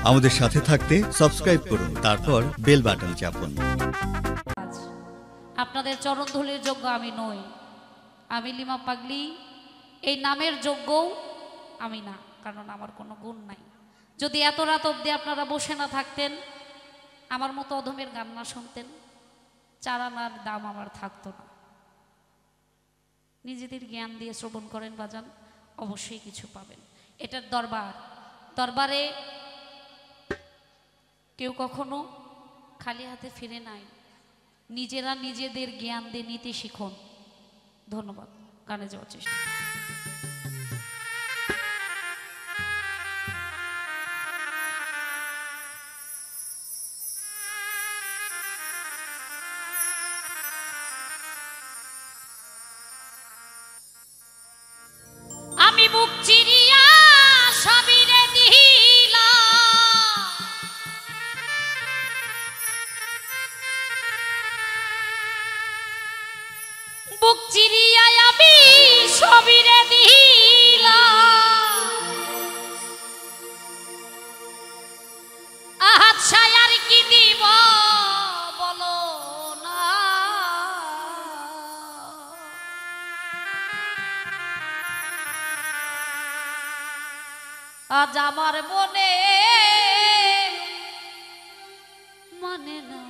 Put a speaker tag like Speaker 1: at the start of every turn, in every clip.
Speaker 1: আমাদের সাথে থাকতে সাবস্ক্রাইব করুন, তারপর বেল বাটন চাপুন।
Speaker 2: আপনাদের চরণধুলির যোগ্য আমি নই, আমি লিমা পাগলি এই নামের যোগ্য আমি না, কারণ আমার কোনো গুণ নাই। যদি এত রাত অবধি আপনারা বসে না থাকতেন, আমার মতো অধমের গান না শুনতেন, চারানার দাম আমার থাকতো না। নিজেদের জ্ঞান দিয়ে শ্রবণ করেন বাজান, অবশ্যই কিছু পাবেন। এটার দরবারে কেউ কখনো খালি হাতে ফিরে নাই। নিজেরা নিজেদের জ্ঞান দিয়ে নিতে শিখুন। ধন্যবাদ। গানে যাওয়ার চেষ্টা। আমি বুক চিরিয়া সবিরে দিলাম, বুক চিরিয়া আমি সবিরে দিলাম। আহাত ছায়ার কি দিব বলো না, আজ আমার মনে মানে না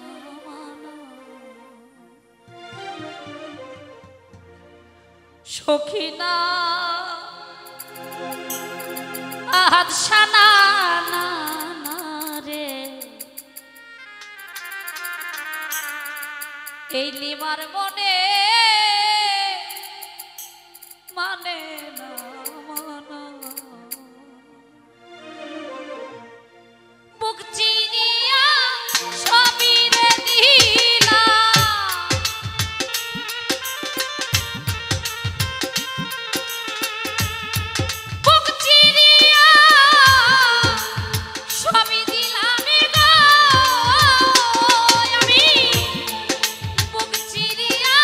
Speaker 2: সখিনা, আজ সানা রে এই লিমার মনে মানে না মানা। বুক চিরিয়া সবিরে দিলাম, বুক চিরিয়া সবই দিলাম গো আমি, বুক চিরিয়া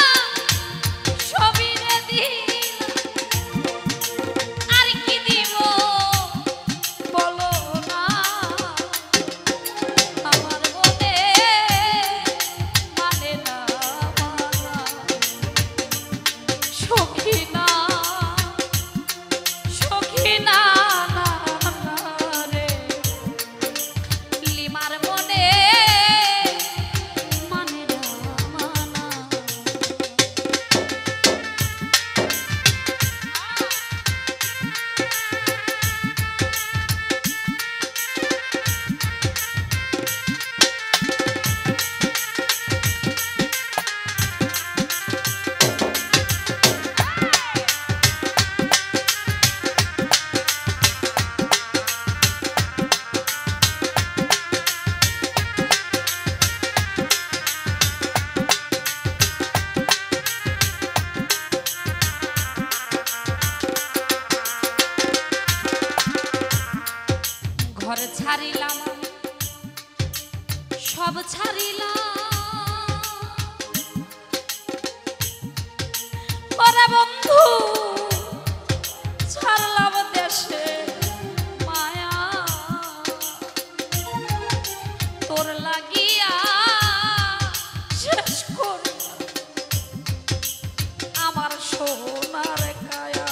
Speaker 2: সবিরে দিলাম। আর কি দিব বলো না, আমার মনে মানে না মানা সখিনা, সখিনা রে লিমার মনে মানে না মানা। ঘর ছাড়িলাম আমি, সব ছাড়িলাম, ওরে বন্ধু ছাড়লাম দেশে মায়া, তোর লাগিয়া শেষ করলাম আমার সোনার কায়া।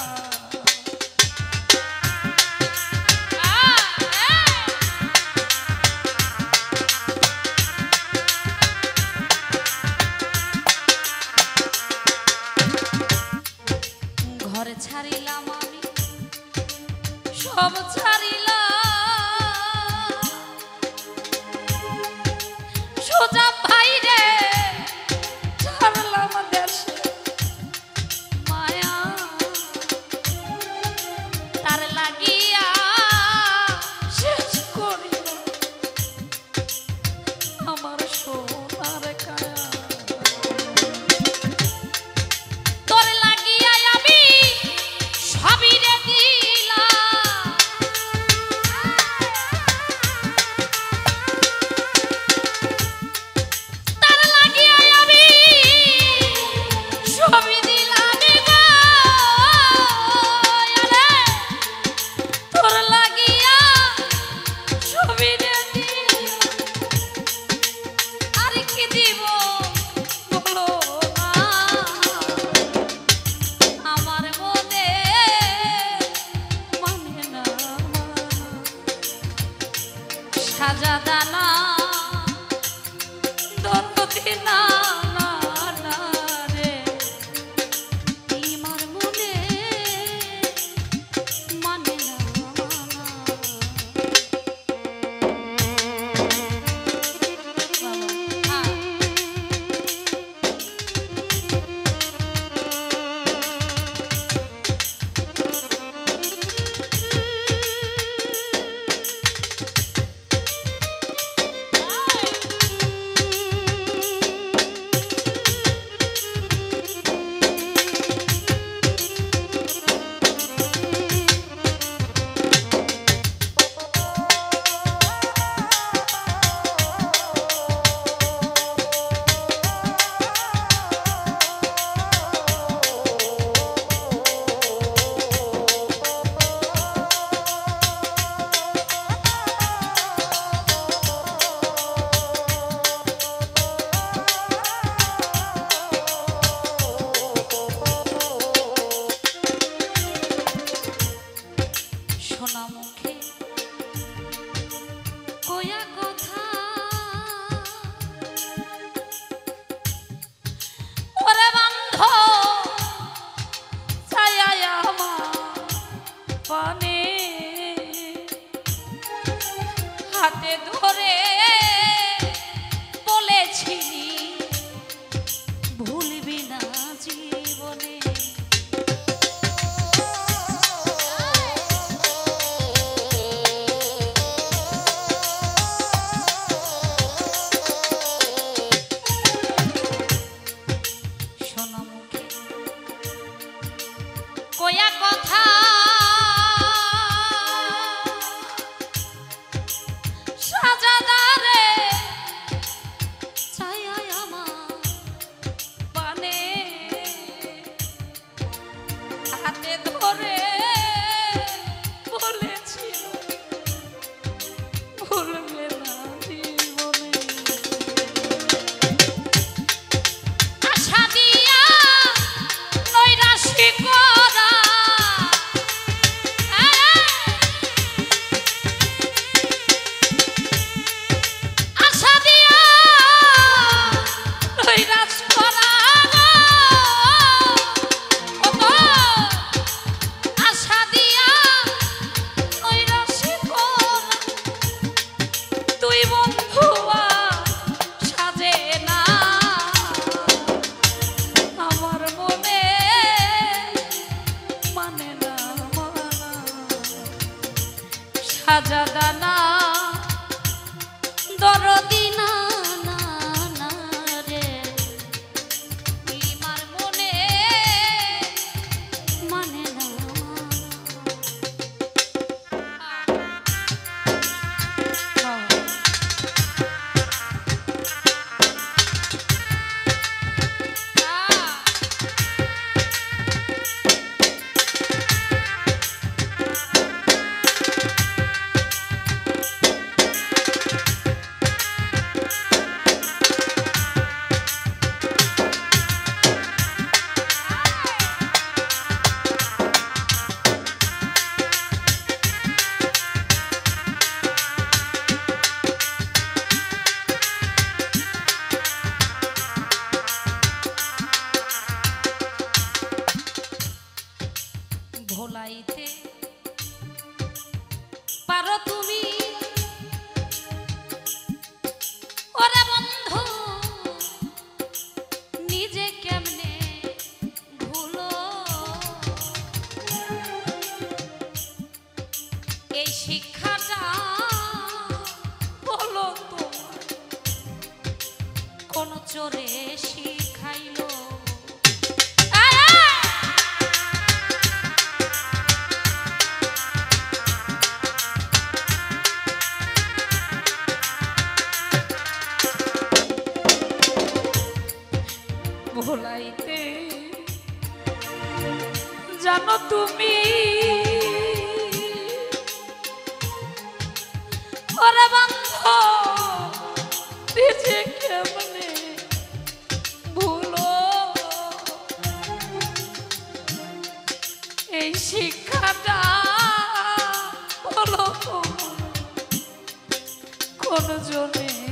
Speaker 2: ঘর ছাড়িলাম আমি, সব ছাড়িলাম, সোজা ভাই রে ছাড়লাম দেশে মায়া, তার লাগিয়া শেষ করিলাম আমার সোনার কায়া। তোর লাগিয়া আমি সবিরে দিলাম, তার লাগিয়া আমি সবই দিলাম গো, তোর লাগিয়া সবিরে সাজাদানা দরদি না না না রে ইমার মনে মানে না হাতে ধরে বলেছিলি ভুলবি না জীবনে শোনা মুখে কয়া কথা সাজাদারে ছায়ায় আমার পানে হাতে ধরে বলেছিল ভুলবে না জীবনে আশা দিয়া নৈরাশি করা সাজাদানা দরদি না না না রে ইমার মনে মানে না ভোলাইতে পারো তুমি ওরে বন্ধু নিজে কেমনে ভুলো এই শিক্ষাটা বলো তোমার কোন চোরে শিখাইলো ভোলাইতে জানো তুমি ওরে বন্ধু নিজে কেমনে ভুলো এই শিক্ষাটা বলো জনে